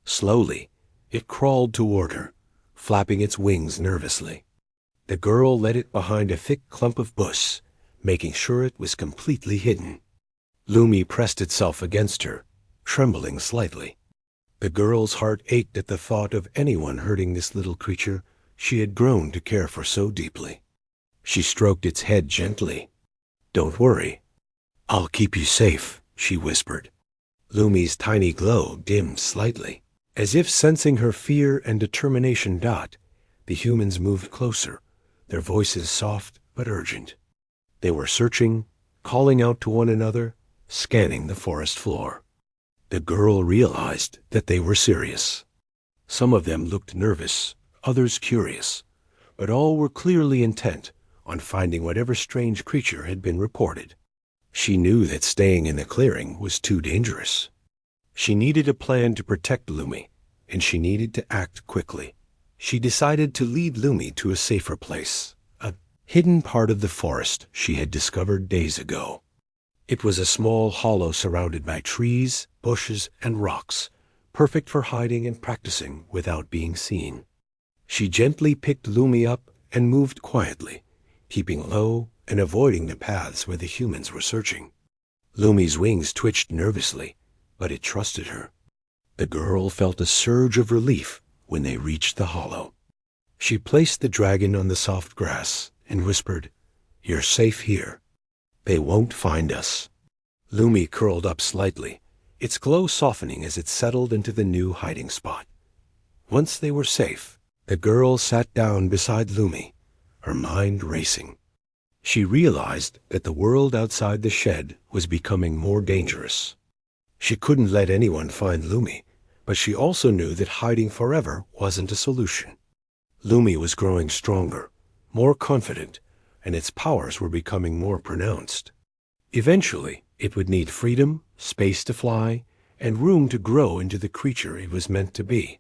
Slowly, it crawled toward her, flapping its wings nervously. The girl led it behind a thick clump of bush, making sure it was completely hidden. Lumi pressed itself against her, trembling slightly. The girl's heart ached at the thought of anyone hurting this little creature she had grown to care for so deeply. She stroked its head gently. "Don't worry. I'll keep you safe," she whispered. Lumi's tiny glow dimmed slightly. As if sensing her fear and determination, the humans moved closer, their voices soft but urgent. They were searching, calling out to one another, scanning the forest floor. The girl realized that they were serious. Some of them looked nervous, others curious, but all were clearly intent on finding whatever strange creature had been reported. She knew that staying in the clearing was too dangerous. She needed a plan to protect Lumi, and she needed to act quickly. She decided to lead Lumi to a safer place, a hidden part of the forest she had discovered days ago. It was a small hollow surrounded by trees, bushes, and rocks, perfect for hiding and practicing without being seen. She gently picked Lumi up and moved quietly, keeping low and avoiding the paths where the humans were searching. Lumi's wings twitched nervously, but it trusted her. The girl felt a surge of relief when they reached the hollow. She placed the dragon on the soft grass and whispered, "You're safe here. They won't find us." Lumi curled up slightly, its glow softening as it settled into the new hiding spot. Once they were safe, the girl sat down beside Lumi, her mind racing. She realized that the world outside the shed was becoming more dangerous. She couldn't let anyone find Lumi, but she also knew that hiding forever wasn't a solution. Lumi was growing stronger, more confident, and its powers were becoming more pronounced. Eventually, it would need freedom, space to fly, and room to grow into the creature it was meant to be.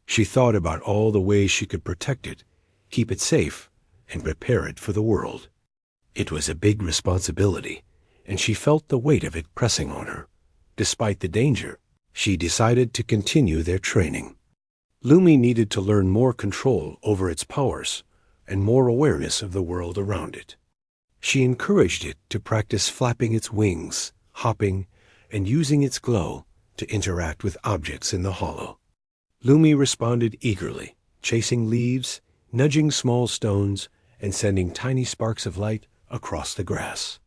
She thought about all the ways she could protect it, keep it safe, and prepare it for the world. It was a big responsibility, and she felt the weight of it pressing on her. Despite the danger, she decided to continue their training. Lumi needed to learn more control over its powers and more awareness of the world around it. She encouraged it to practice flapping its wings, hopping, and using its glow to interact with objects in the hollow. Lumi responded eagerly, chasing leaves, nudging small stones, and sending tiny sparks of light across the grass.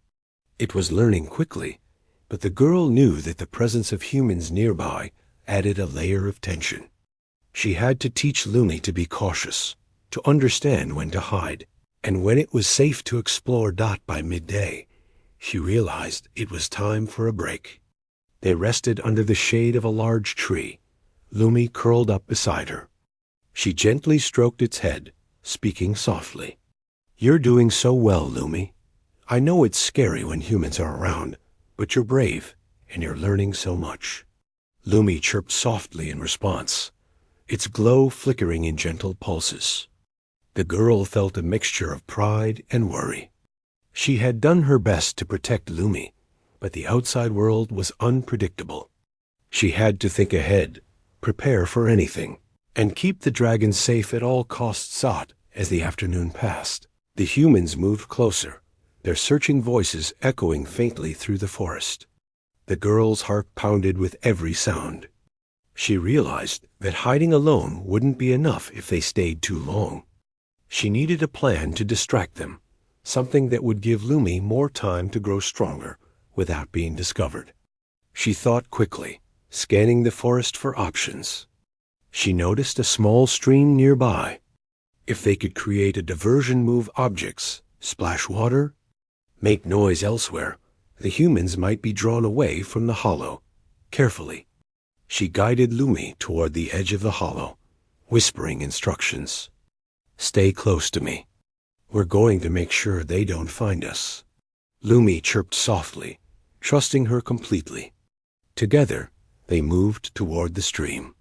It was learning quickly, but the girl knew that the presence of humans nearby added a layer of tension. She had to teach Lumi to be cautious, to understand when to hide, and when it was safe to explore by midday. She realized it was time for a break. They rested under the shade of a large tree, Lumi curled up beside her. She gently stroked its head, speaking softly. "You're doing so well, Lumi. I know it's scary when humans are around, but you're brave, and you're learning so much." Lumi chirped softly in response, its glow flickering in gentle pulses. The girl felt a mixture of pride and worry. She had done her best to protect Lumi, but the outside world was unpredictable. She had to think ahead, prepare for anything, and keep the dragon safe at all costs. As the afternoon passed, the humans moved closer, their searching voices echoing faintly through the forest. The girl's heart pounded with every sound. She realized that hiding alone wouldn't be enough if they stayed too long. She needed a plan to distract them, something that would give Lumi more time to grow stronger without being discovered. She thought quickly, scanning the forest for options. She noticed a small stream nearby. If they could create a diversion, move objects, splash water, make noise elsewhere, the humans might be drawn away from the hollow. Carefully, she guided Lumi toward the edge of the hollow, whispering instructions. "Stay close to me. We're going to make sure they don't find us." Lumi chirped softly, trusting her completely. Together, they moved toward the stream.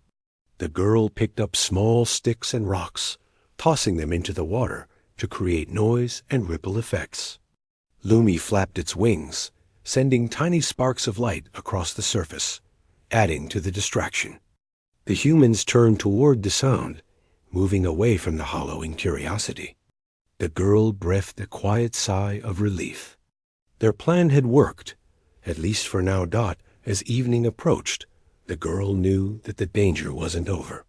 The girl picked up small sticks and rocks, tossing them into the water to create noise and ripple effects. Lumi flapped its wings, sending tiny sparks of light across the surface, adding to the distraction. The humans turned toward the sound, moving away from the hollow in curiosity. The girl breathed a quiet sigh of relief. Their plan had worked, at least for now. As evening approached, the girl knew that the danger wasn't over.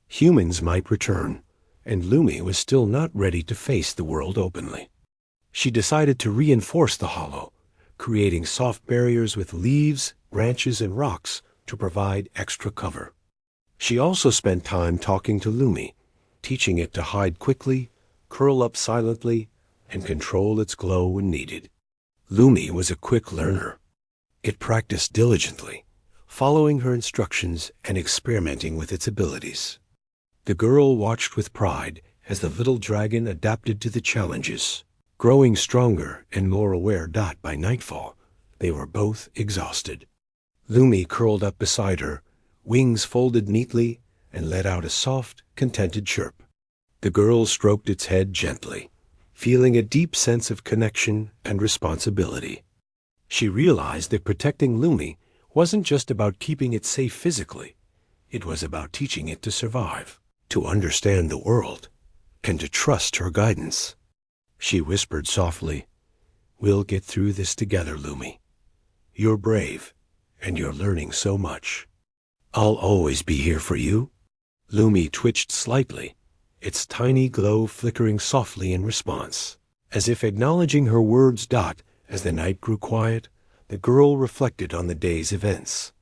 Humans might return, and Lumi was still not ready to face the world openly. She decided to reinforce the hollow, creating soft barriers with leaves, branches, and rocks to provide extra cover. She also spent time talking to Lumi, teaching it to hide quickly, curl up silently, and control its glow when needed. Lumi was a quick learner. It practiced diligently, following her instructions and experimenting with its abilities. The girl watched with pride as the little dragon adapted to the challenges, growing stronger and more aware. By nightfall, they were both exhausted. Lumi curled up beside her, wings folded neatly, and let out a soft, contented chirp. The girl stroked its head gently, feeling a deep sense of connection and responsibility. She realized that protecting Lumi wasn't just about keeping it safe physically. It was about teaching it to survive, to understand the world, and to trust her guidance. She whispered softly, "We'll get through this together, Lumi. You're brave, and you're learning so much. I'll always be here for you." Lumi twitched slightly, its tiny glow flickering softly in response. As if acknowledging her words. As the night grew quiet, the girl reflected on the day's events.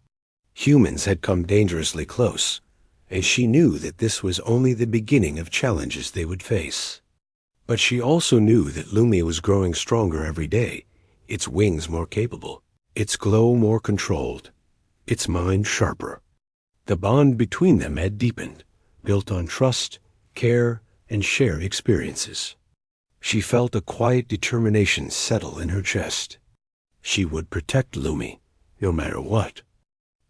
Humans had come dangerously close, and she knew that this was only the beginning of challenges they would face. But she also knew that Lumi was growing stronger every day, its wings more capable, its glow more controlled, its mind sharper. The bond between them had deepened, built on trust, care, and shared experiences. She felt a quiet determination settle in her chest. She would protect Lumi, no matter what.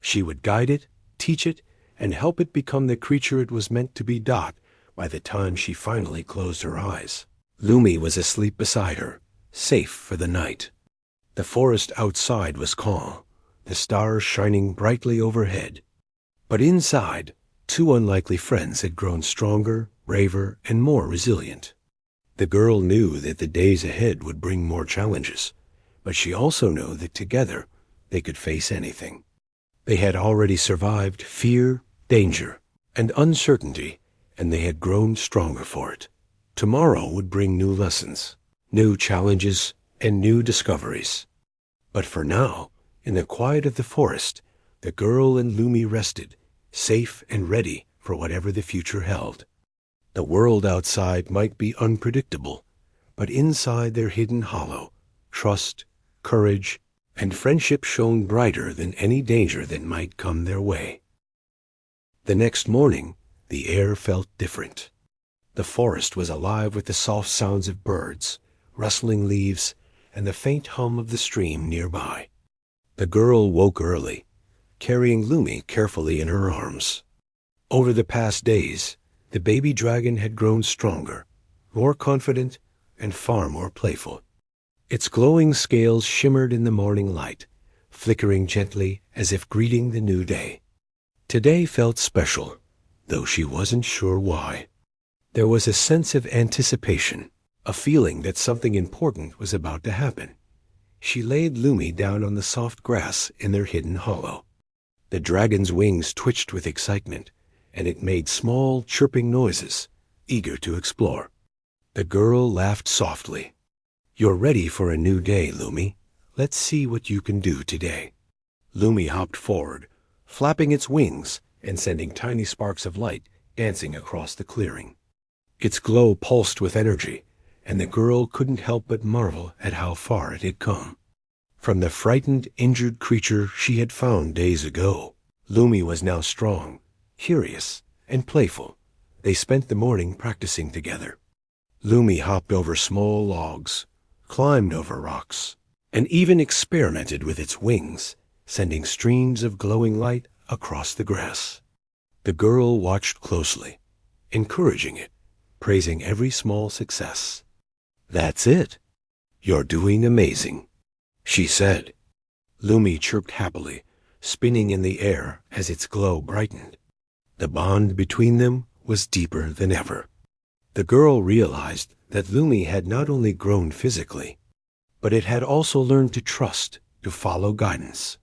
She would guide it, teach it, and help it become the creature it was meant to be. By the time she finally closed her eyes, Lumi was asleep beside her, safe for the night. The forest outside was calm, the stars shining brightly overhead. But inside, two unlikely friends had grown stronger, braver, and more resilient. The girl knew that the days ahead would bring more challenges, but she also knew that together they could face anything. They had already survived fear, danger, and uncertainty, and they had grown stronger for it. Tomorrow would bring new lessons, new challenges, and new discoveries. But for now, in the quiet of the forest, the girl and Lumi rested, safe and ready for whatever the future held. The world outside might be unpredictable, but inside their hidden hollow, trust, courage, and friendship shone brighter than any danger that might come their way. The next morning, the air felt different. The forest was alive with the soft sounds of birds, rustling leaves, and the faint hum of the stream nearby. The girl woke early, carrying Lumi carefully in her arms. Over the past days, the baby dragon had grown stronger, more confident, and far more playful. Its glowing scales shimmered in the morning light, flickering gently as if greeting the new day. Today felt special, though she wasn't sure why. There was a sense of anticipation, a feeling that something important was about to happen. She laid Lumi down on the soft grass in their hidden hollow. The dragon's wings twitched with excitement, and it made small, chirping noises, eager to explore. The girl laughed softly. "You're ready for a new day, Lumi. Let's see what you can do today." Lumi hopped forward, flapping its wings and sending tiny sparks of light dancing across the clearing. Its glow pulsed with energy, and the girl couldn't help but marvel at how far it had come. From the frightened, injured creature she had found days ago, Lumi was now strong, curious, and playful. They spent the morning practicing together. Lumi hopped over small logs, climbed over rocks, and even experimented with its wings, sending streams of glowing light across the grass. The girl watched closely, encouraging it, praising every small success. "That's it. You're doing amazing," she said. Lumi chirped happily, spinning in the air as its glow brightened. The bond between them was deeper than ever. The girl realized that Lumi had not only grown physically, but it had also learned to trust, to follow guidance,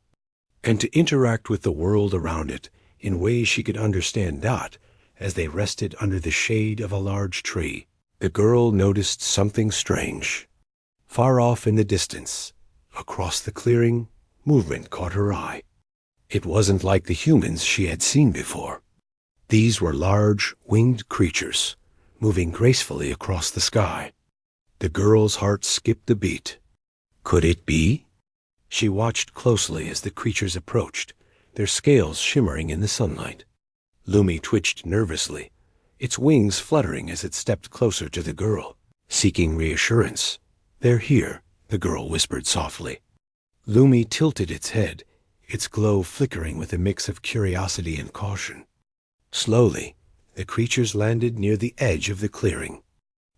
and to interact with the world around it in ways she could understand. That, as they rested under the shade of a large tree, the girl noticed something strange. Far off in the distance, across the clearing, movement caught her eye. It wasn't like the humans she had seen before. These were large, winged creatures, moving gracefully across the sky. The girl's heart skipped a beat. Could it be? She watched closely as the creatures approached, their scales shimmering in the sunlight. Lumi twitched nervously, its wings fluttering as it stepped closer to the girl, seeking reassurance. "They're here," the girl whispered softly. Lumi tilted its head, its glow flickering with a mix of curiosity and caution. Slowly, the creatures landed near the edge of the clearing.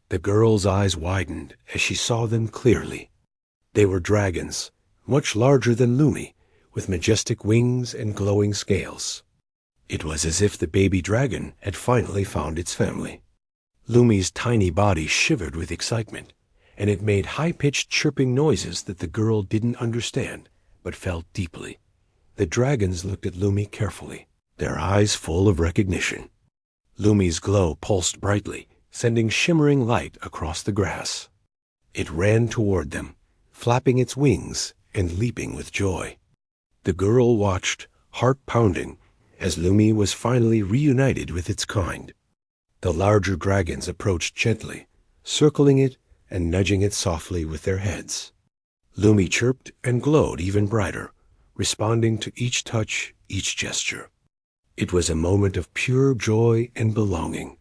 The girl's eyes widened as she saw them clearly. They were dragons, much larger than Lumi, with majestic wings and glowing scales. It was as if the baby dragon had finally found its family. Lumi's tiny body shivered with excitement, and it made high-pitched chirping noises that the girl didn't understand, but felt deeply. The dragons looked at Lumi carefully, their eyes full of recognition. Lumi's glow pulsed brightly, sending shimmering light across the grass. It ran toward them, flapping its wings and leaping with joy. The girl watched, heart pounding, as Lumi was finally reunited with its kind. The larger dragons approached gently, circling it and nudging it softly with their heads. Lumi chirped and glowed even brighter, responding to each touch, each gesture. It was a moment of pure joy and belonging.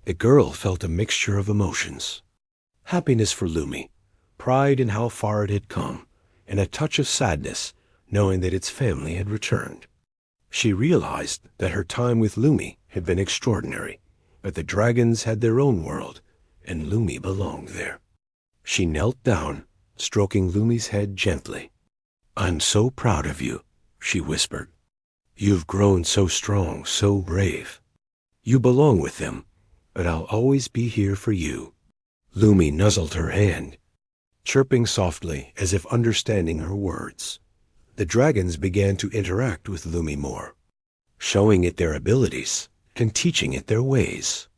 The girl felt a mixture of emotions. Happiness for Lumi, pride in how far it had come, and a touch of sadness knowing that its family had returned. She realized that her time with Lumi had been extraordinary, but the dragons had their own world, and Lumi belonged there. She knelt down, stroking Lumi's head gently. "I'm so proud of you," she whispered. "You've grown so strong, so brave. You belong with them, but I'll always be here for you." Lumi nuzzled her hand, chirping softly as if understanding her words. The dragons began to interact with Lumi more, showing it their abilities and teaching it their ways.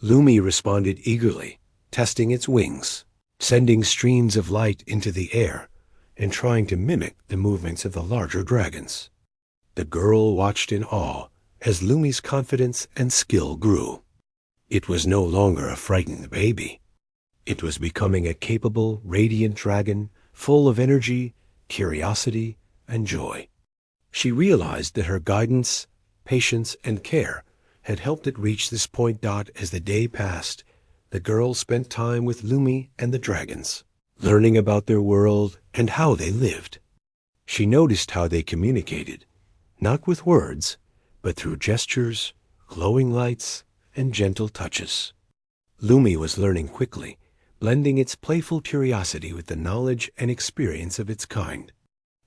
Lumi responded eagerly, testing its wings, sending streams of light into the air, and trying to mimic the movements of the larger dragons. The girl watched in awe as Lumi's confidence and skill grew. It was no longer a frightened baby. It was becoming a capable, radiant dragon, full of energy, curiosity, and joy. She realized that her guidance, patience, and care had helped it reach this point. As the day passed, the girl spent time with Lumi and the dragons, learning about their world and how they lived. She noticed how they communicated, not with words, but through gestures, glowing lights, and gentle touches. Lumi was learning quickly, blending its playful curiosity with the knowledge and experience of its kind.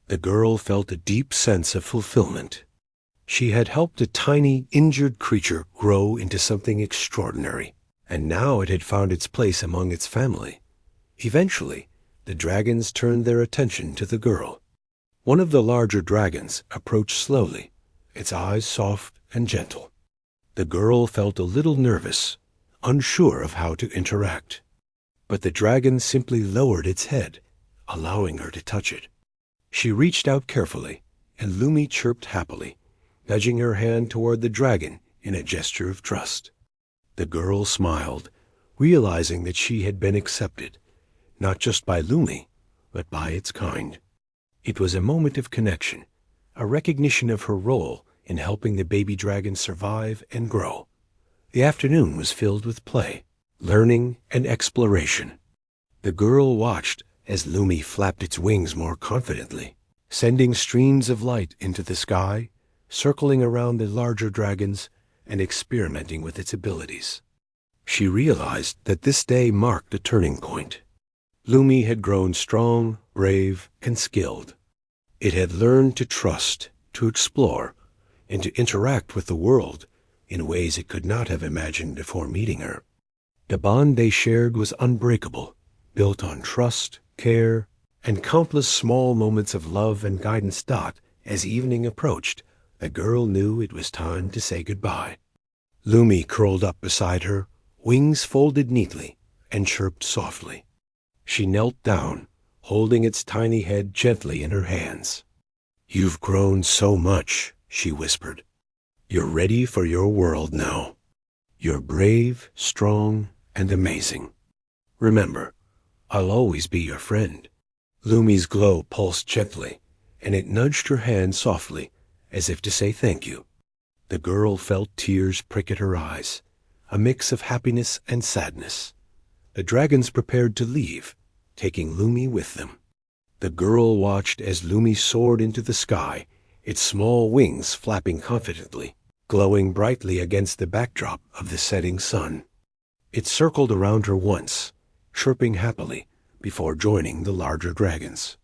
The girl felt a deep sense of fulfillment. She had helped a tiny, injured creature grow into something extraordinary, and now it had found its place among its family. Eventually, the dragons turned their attention to the girl. One of the larger dragons approached slowly, its eyes soft and gentle. The girl felt a little nervous, unsure of how to interact. But the dragon simply lowered its head, allowing her to touch it. She reached out carefully, and Lumi chirped happily, nudging her hand toward the dragon in a gesture of trust. The girl smiled, realizing that she had been accepted, not just by Lumi, but by its kind. It was a moment of connection, a recognition of her role in helping the baby dragon survive and grow. The afternoon was filled with play, learning, and exploration. The girl watched as Lumi flapped its wings more confidently, sending streams of light into the sky, circling around the larger dragons, and experimenting with its abilities. She realized that this day marked a turning point. Lumi had grown strong, brave, and skilled. It had learned to trust, to explore, and to interact with the world in ways it could not have imagined before meeting her. The bond they shared was unbreakable, built on trust, care, and countless small moments of love and guidance. As evening approached, the girl knew it was time to say goodbye. Lumi curled up beside her, wings folded neatly, and chirped softly. She knelt down, holding its tiny head gently in her hands. "You've grown so much," she whispered. "You're ready for your world now. You're brave, strong, and amazing. Remember, I'll always be your friend." Lumi's glow pulsed gently, and it nudged her hand softly, as if to say thank you. The girl felt tears prick at her eyes, a mix of happiness and sadness. The dragons prepared to leave, taking Lumi with them. The girl watched as Lumi soared into the sky, its small wings flapping confidently, glowing brightly against the backdrop of the setting sun. It circled around her once, chirping happily, before joining the larger dragons.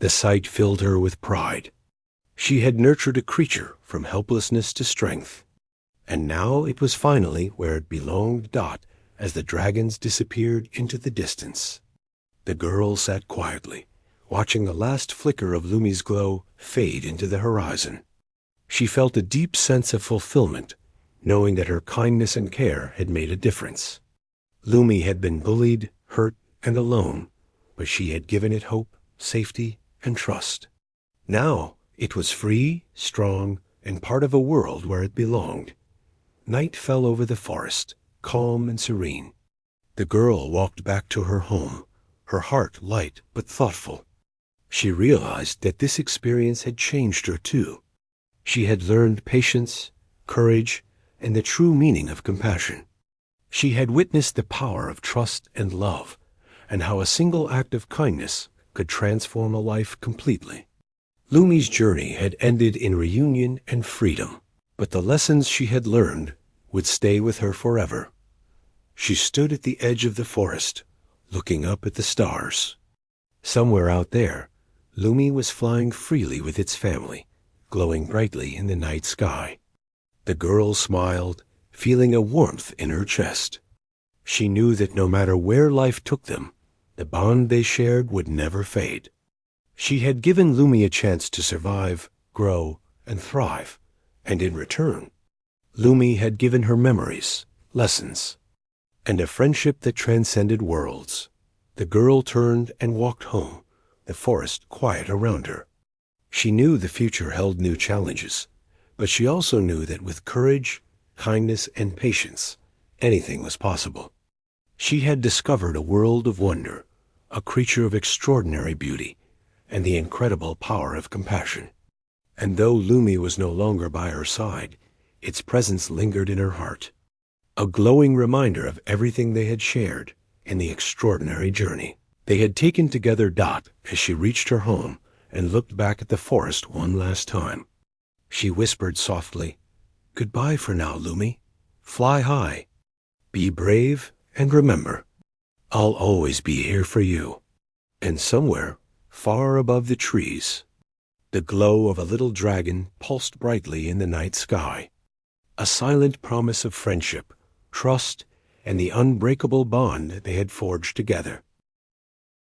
The sight filled her with pride. She had nurtured a creature from helplessness to strength, and now it was finally where it belonged. As the dragons disappeared into the distance, the girl sat quietly, watching the last flicker of Lumi's glow fade into the horizon. She felt a deep sense of fulfillment, knowing that her kindness and care had made a difference. Lumi had been bullied, hurt, and alone, but she had given it hope, safety, and trust. Now it was free, strong, and part of a world where it belonged. Night fell over the forest, calm and serene. The girl walked back to her home, her heart light but thoughtful. She realized that this experience had changed her too. She had learned patience, courage, and the true meaning of compassion. She had witnessed the power of trust and love, and how a single act of kindness could transform a life completely. Lumi's journey had ended in reunion and freedom, but the lessons she had learned would stay with her forever. She stood at the edge of the forest, looking up at the stars. Somewhere out there, Lumi was flying freely with its family, glowing brightly in the night sky. The girl smiled, feeling a warmth in her chest. She knew that no matter where life took them, the bond they shared would never fade. She had given Lumi a chance to survive, grow, and thrive, and in return, Lumi had given her memories, lessons, and a friendship that transcended worlds. The girl turned and walked home, the forest quiet around her. She knew the future held new challenges, but she also knew that with courage, kindness, and patience, anything was possible. She had discovered a world of wonder, a creature of extraordinary beauty, and the incredible power of compassion. And though Lumi was no longer by her side, its presence lingered in her heart, a glowing reminder of everything they had shared in the extraordinary journey. They had taken together Dot as she reached her home and looked back at the forest one last time. She whispered softly, "Goodbye for now, Lumi. Fly high. Be brave, and remember, I'll always be here for you." And somewhere, far above the trees, the glow of a little dragon pulsed brightly in the night sky, a silent promise of friendship, trust, and the unbreakable bond they had forged together.